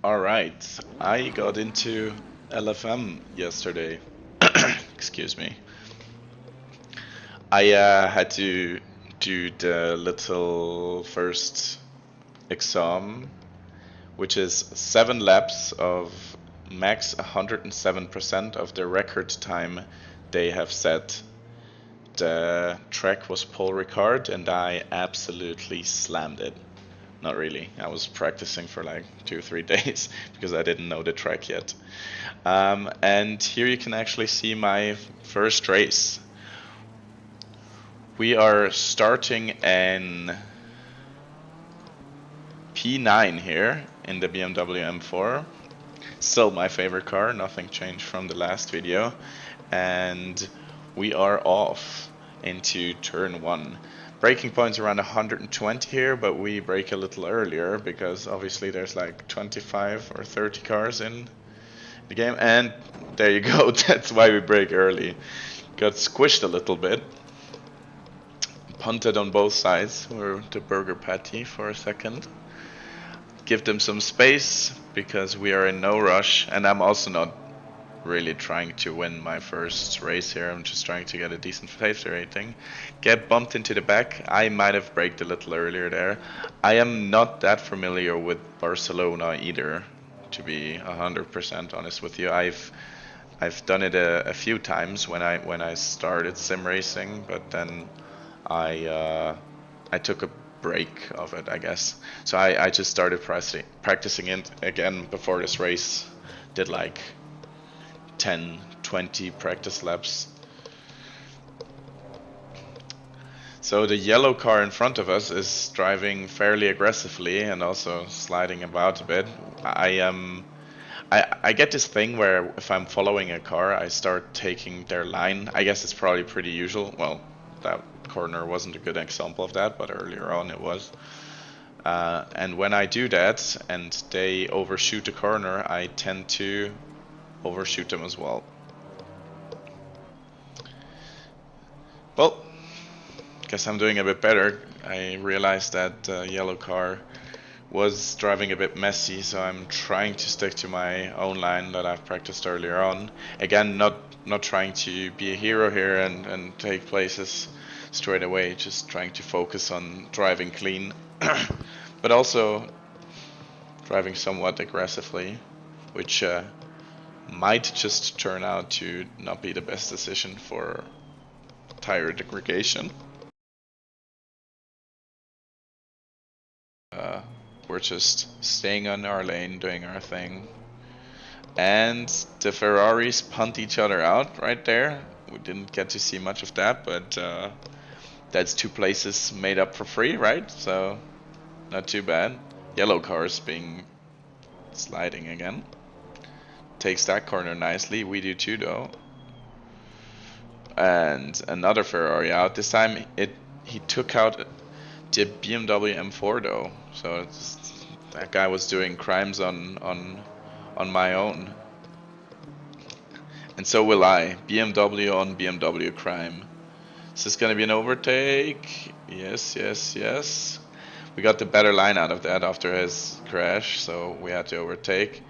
Alright, I got into LFM yesterday. Excuse me. I had to do the little first exam, which is 7 laps of max 107% of the record time they have set. The track was Paul Ricard, and I absolutely slammed it. Not really. I was practicing for like 2 or 3 days because I didn't know the track yet. And here you can actually see my first race. We are starting in P9 here in the BMW M4. Still my favorite car, nothing changed from the last video. And we are off into turn 1. Braking points around 120 here, but we brake a little earlier because obviously there's like 25 or 30 cars in the game, and there you go. That's why we brake early. Got squished a little bit, punted on both sides or the burger patty for a second. Give them some space because we are in no rush, and I'm also not really trying to win my first race here. I'm just trying to get a decent safety rating. Get bumped into the back. I might have braked a little earlier there. I am not that familiar with Barcelona either, to be 100% honest with you. I've done it a few times when I started sim racing, but then I took a break of it, I guess. So I just started practicing it again before this race. Did like 10, 20 practice laps. So the yellow car in front of us is driving fairly aggressively and also sliding about a bit. I get this thing where if I'm following a car, I start taking their line. I guess it's probably pretty usual. Well, that corner wasn't a good example of that, but earlier on it was. And when I do that and they overshoot the corner, I tend to overshoot them as well. Well, guess I'm doing a bit better. I realized that yellow car was driving a bit messy, so I'm trying to stick to my own line that I've practiced earlier on. Again, not trying to be a hero here and take places straight away, just trying to focus on driving clean, but also driving somewhat aggressively, which might just turn out to not be the best decision for tire degradation. We're just staying on our lane, doing our thing. And the Ferraris punt each other out right there. We didn't get to see much of that, but that's 2 places made up for free, right? So not too bad. Yellow cars being sliding again. Takes that corner nicely. We do too, though. And another Ferrari out. This time he took out the BMW M4 though. So that guy was doing crimes on my own. And so will I. BMW on BMW crime. Is this gonna be an overtake? Yes, yes, yes. We got the better line out of that after his crash, so we had to overtake.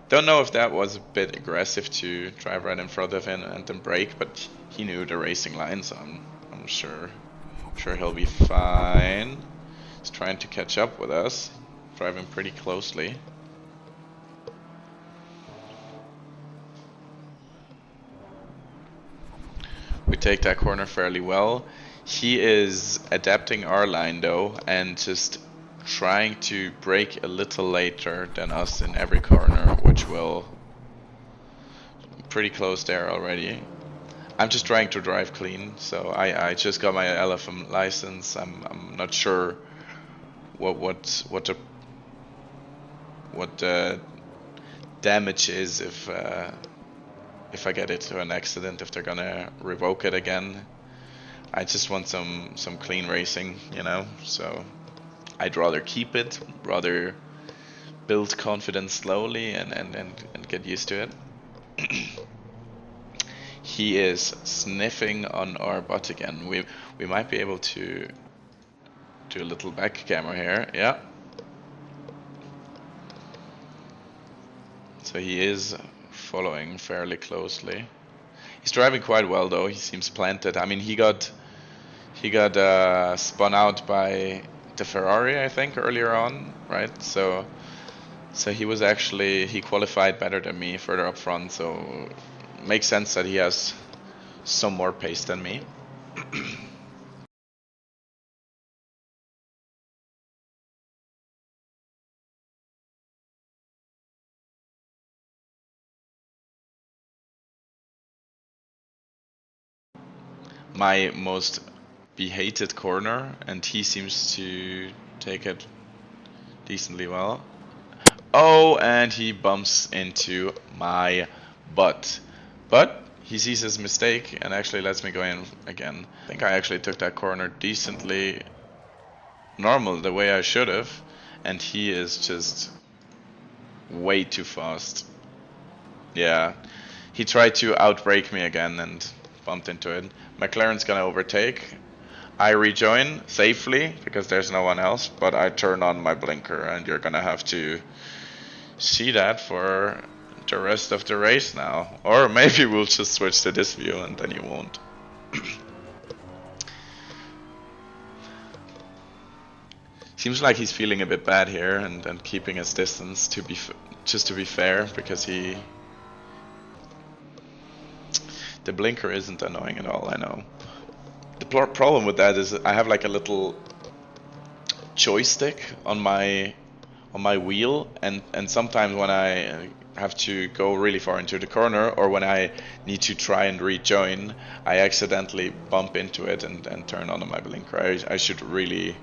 Don't know if that was a bit aggressive to drive right in front of him and then brake, but he knew the racing line, so I'm sure he'll be fine. He's trying to catch up with us, driving pretty closely. We take that corner fairly well. He is adapting our line though and just trying to brake a little later than us in every corner, which will pretty close there already. I'm just trying to drive clean, so I just got my LFM license. I'm not sure what the damage is if I get into an accident, if they're gonna revoke it again. I just want some clean racing, you know, so I'd rather keep it, rather build confidence slowly and get used to it. He is sniffing on our butt again. We might be able to do a little back camera here. Yeah. So he is following fairly closely. He's driving quite well though. He seems planted. I mean, he got spun out by the Ferrari, I think, earlier on, right? So he qualified better than me further up front. So makes sense that he has some more pace than me. My most be-hated corner, and he seems to take it decently well. Oh, and he bumps into my butt. But he sees his mistake and actually lets me go in again. I think I actually took that corner decently normal, the way I should have, and he is just way too fast. Yeah, he tried to outbrake me again and bumped into it. McLaren's gonna overtake. I rejoin safely because there's no one else, but I turn on my blinker, and you're gonna have to see that for the rest of the race now. Or maybe we'll just switch to this view and then you won't. Seems like he's feeling a bit bad here and keeping his distance just to be fair, because the blinker isn't annoying at all, I know. The problem with that is I have like a little joystick on my wheel, and sometimes when I have to go really far into the corner, or when I need to try and rejoin, I accidentally bump into it and turn on my blinker. I should rebind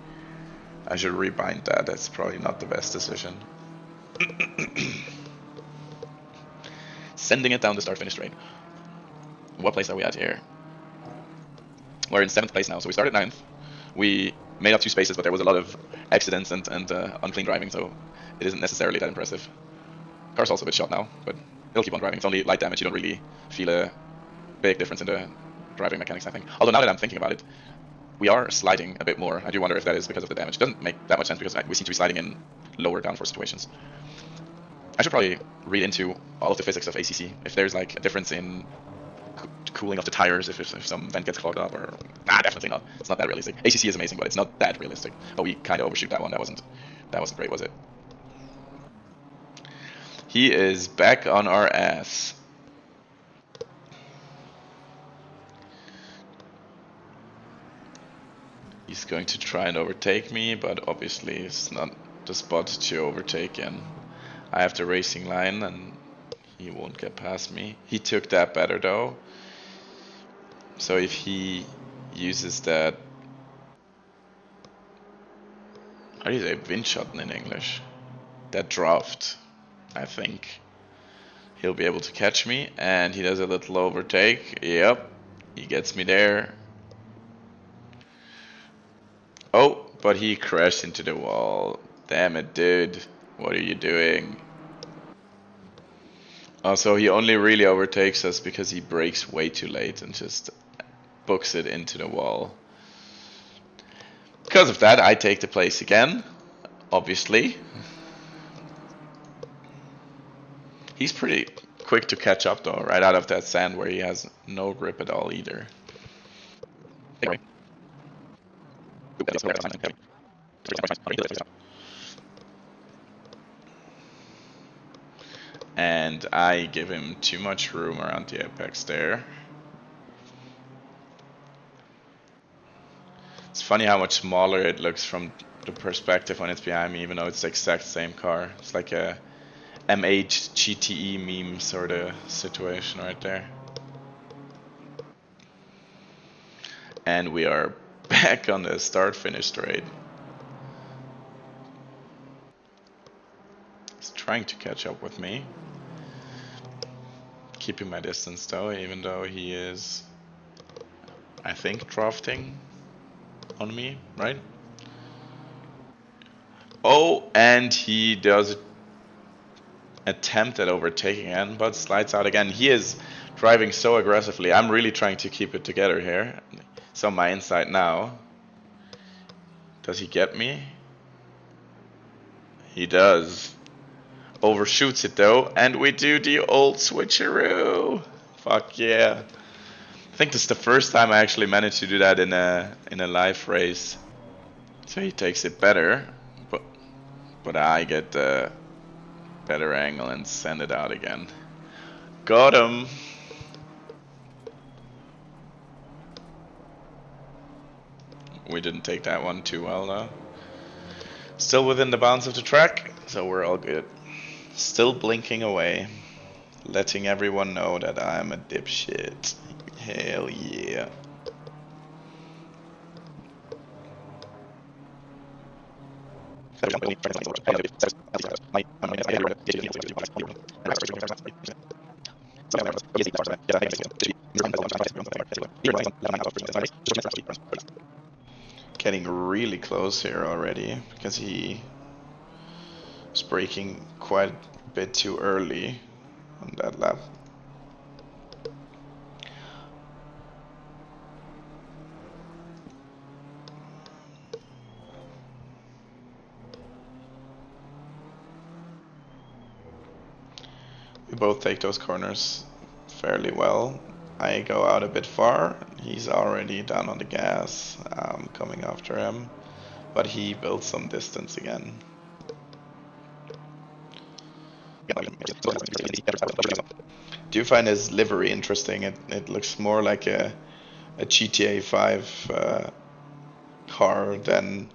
that. That's probably not the best decision. Sending it down the start finish straight. What place are we at here? We're in 7th place now, so we started 9th. We made up 2 spaces, but there was a lot of accidents and unclean driving, so it isn't necessarily that impressive. Car's also a bit shot now, but it'll keep on driving. It's only light damage. You don't really feel a big difference in the driving mechanics, I think. Although now that I'm thinking about it, we are sliding a bit more. I do wonder if that is because of the damage. It doesn't make that much sense because we seem to be sliding in lower downforce situations. I should probably read into all of the physics of ACC. If there's like a difference in cooling of the tires, if some vent gets clogged up, or definitely not. It's not that realistic. ACC is amazing, but it's not that realistic. Oh, we kind of overshoot that one. That wasn't great, was it? He is back on our ass. He's going to try and overtake me, but obviously it's not the spot to overtake in. I have the racing line and he won't get past me. He took that better though. So if he uses that, how do you say windschatten in English? That draft, I think he'll be able to catch me, and he does a little overtake. Yep, he gets me there. Oh, but he crashed into the wall. Damn it, dude. What are you doing? Oh, so he only really overtakes us because he brakes way too late and just books it into the wall. Because of that, I take the place again, obviously. He's pretty quick to catch up though, right out of that sand where he has no grip at all either. Anyway. And I give him too much room around the apex there. It's funny how much smaller it looks from the perspective when it's behind me, even though it's the exact same car. It's like a M8 GTE meme sort of situation right there. And we are back on the start-finish straight. He's trying to catch up with me. Keeping my distance though, even though he is, I think, drafting on me, right? Oh, and he does attempt at overtaking again, but slides out again. He is driving so aggressively. I'm really trying to keep it together here. It's on my inside now. Does he get me? He does. Overshoots it though, and we do the old switcheroo. Fuck yeah. I think this is the first time I actually managed to do that in a live race. So he takes it better, but I get the better angle and send it out again. Got him. We didn't take that one too well though. Still within the bounds of the track, so we're all good. Still blinking away, letting everyone know that I'm a dipshit. Hell yeah. Getting really close here already because he was braking quite a bit too early on that lap. We both take those corners fairly well. I go out a bit far. He's already down on the gas. I'm coming after him, but he built some distance again. Do you find his livery interesting? It looks more like a GTA 5 car than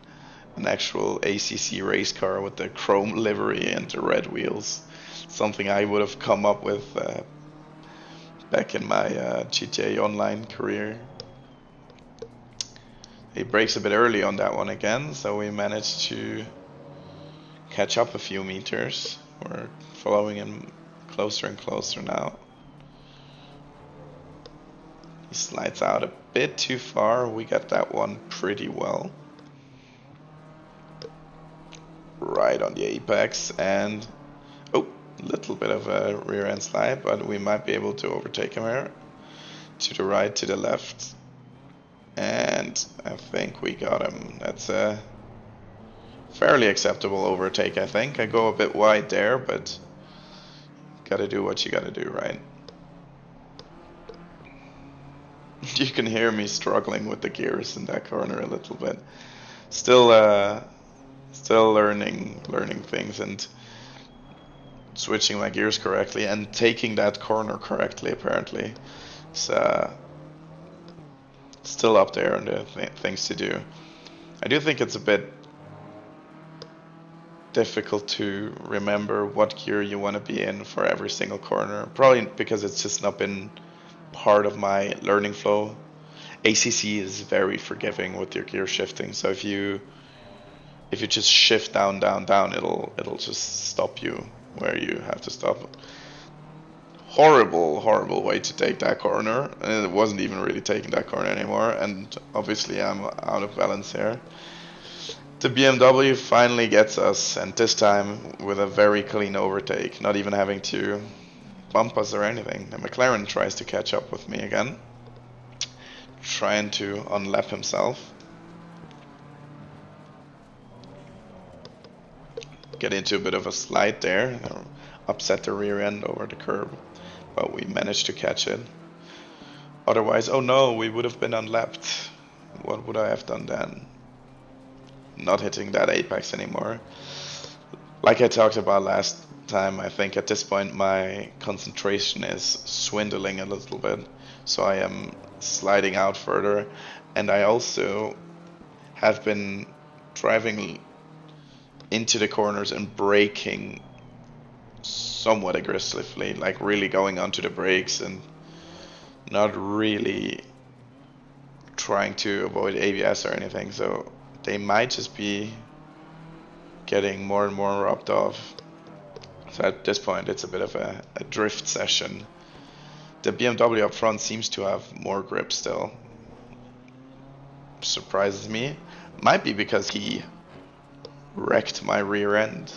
an actual ACC race car with the chrome livery and the red wheels. Something I would have come up with back in my GTA Online career. He brakes a bit early on that one again, so we managed to catch up a few meters. We're following him closer and closer now. He slides out a bit too far. We got that one pretty well. Right on the apex, and oh, little bit of a rear end slide, but we might be able to overtake him here. To the right, to the left. And I think we got him. That's a fairly acceptable overtake, I think. I go a bit wide there, but gotta do what you gotta do, right? You can hear me struggling with the gears in that corner a little bit. Still learning things and switching my gears correctly and taking that corner correctly, apparently. So still up there on the things to do. I do think it's a bit difficult to remember what gear you want to be in for every single corner. Probably because it's just not been part of my learning flow. ACC is very forgiving with your gear shifting, so if you just shift down, down, down, it'll just stop you where you have to stop. Horrible way to take that corner. And it wasn't even really taking that corner anymore, and obviously I'm out of balance here. The BMW finally gets us, and this time with a very clean overtake, not even having to bump us or anything. The McLaren tries to catch up with me again, trying to unlap himself. Get into a bit of a slide there, upset the rear end over the curb, but we managed to catch it. Otherwise, oh no, we would have been unlapped. What would I have done then? Not hitting that apex anymore. Like I talked about last time, I think at this point my concentration is swindling a little bit, so I am sliding out further, and I also have been driving into the corners and braking somewhat aggressively, like really going onto the brakes and not really trying to avoid ABS or anything, so they might just be getting more and more rubbed off. So at this point it's a bit of a drift session. The BMW up front seems to have more grip still. Surprises me. Might be because he wrecked my rear end.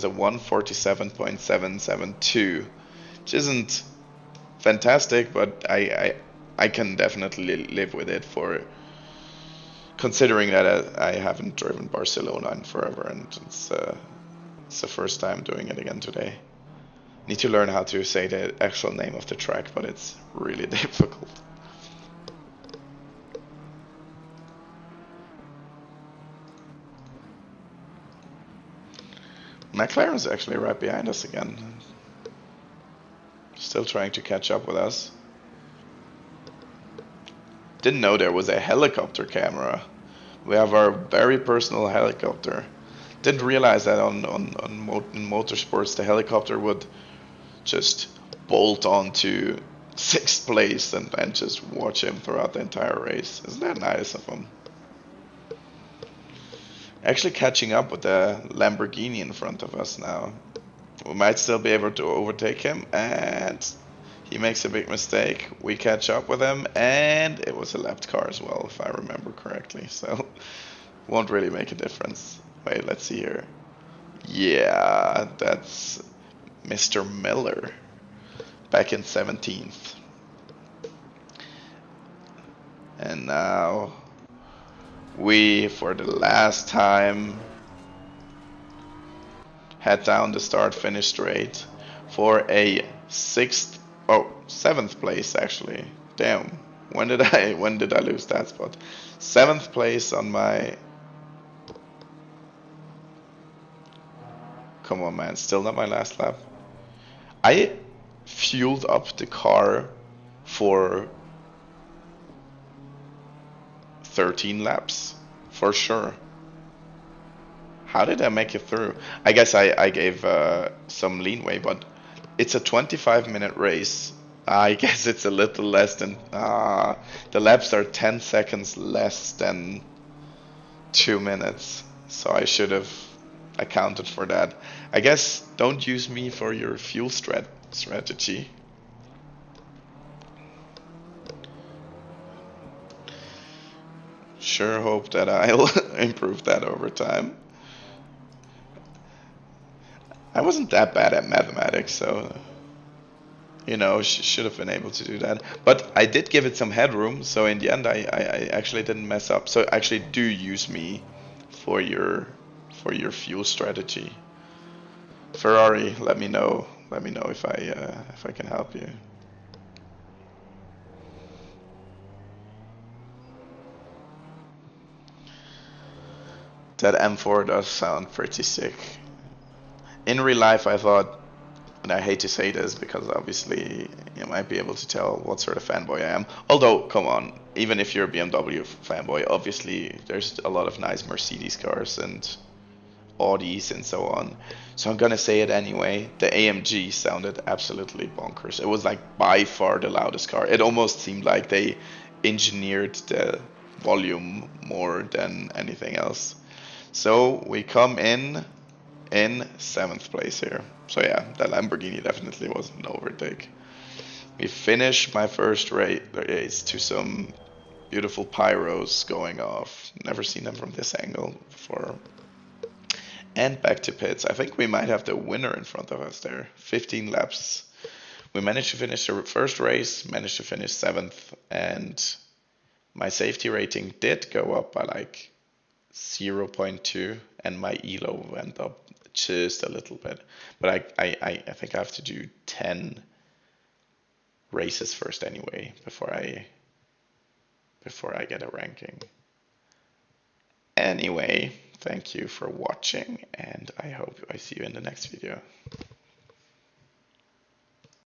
was a 147.772, which isn't fantastic, but I can definitely live with it for considering that I haven't driven Barcelona in forever, and it's the first time doing it again today. Need to learn how to say the actual name of the track, but it's really difficult. McLaren's actually right behind us again. Still trying to catch up with us. Didn't know there was a helicopter camera. We have our very personal helicopter. Didn't realize that in motorsports the helicopter would just bolt onto sixth place and just watch him throughout the entire race. Isn't that nice of him? Actually catching up with the Lamborghini in front of us now. We might still be able to overtake him, and he makes a big mistake. We catch up with him, and it was a lapped car as well, if I remember correctly. So won't really make a difference. Wait, let's see here. Yeah, that's Mr. Miller back in 17th. And now we, for the last time, head down the start-finish straight for a seventh place actually. Damn, when did I lose that spot? Seventh place on my. Come on, man, still not my last lap. I fueled up the car for 13 laps for sure. How did I make it through? I guess I gave some leeway, but it's a 25-minute race. I guess it's a little less than. The laps are 10 seconds less than 2 minutes. So I should have accounted for that. I guess don't use me for your fuel strategy. Sure hope that I'll improve that over time. I wasn't that bad at mathematics, so should have been able to do that. But I did give it some headroom, so in the end, I actually didn't mess up. So actually, do use me for your fuel strategy. Ferrari, let me know. Let me know if I can help you. That M4 does sound pretty sick. In real life, I thought, and I hate to say this because obviously you might be able to tell what sort of fanboy I am. Although, come on, even if you're a BMW fanboy, obviously there's a lot of nice Mercedes cars and Audis and so on. So I'm gonna say it anyway. The AMG sounded absolutely bonkers. It was like by far the loudest car. It almost seemed like they engineered the volume more than anything else. So we come in 7th place here. So yeah, that Lamborghini definitely wasn't an overtake. We finished my first race to some beautiful pyros going off. Never seen them from this angle before. And back to pits. I think we might have the winner in front of us there. 15 laps. We managed to finish the first race, managed to finish 7th, and my safety rating did go up by like 0.2, and my elo went up just a little bit. But I think I have to do 10 races first anyway before I get a ranking. Anyway, thank you for watching, and I hope I see you in the next video.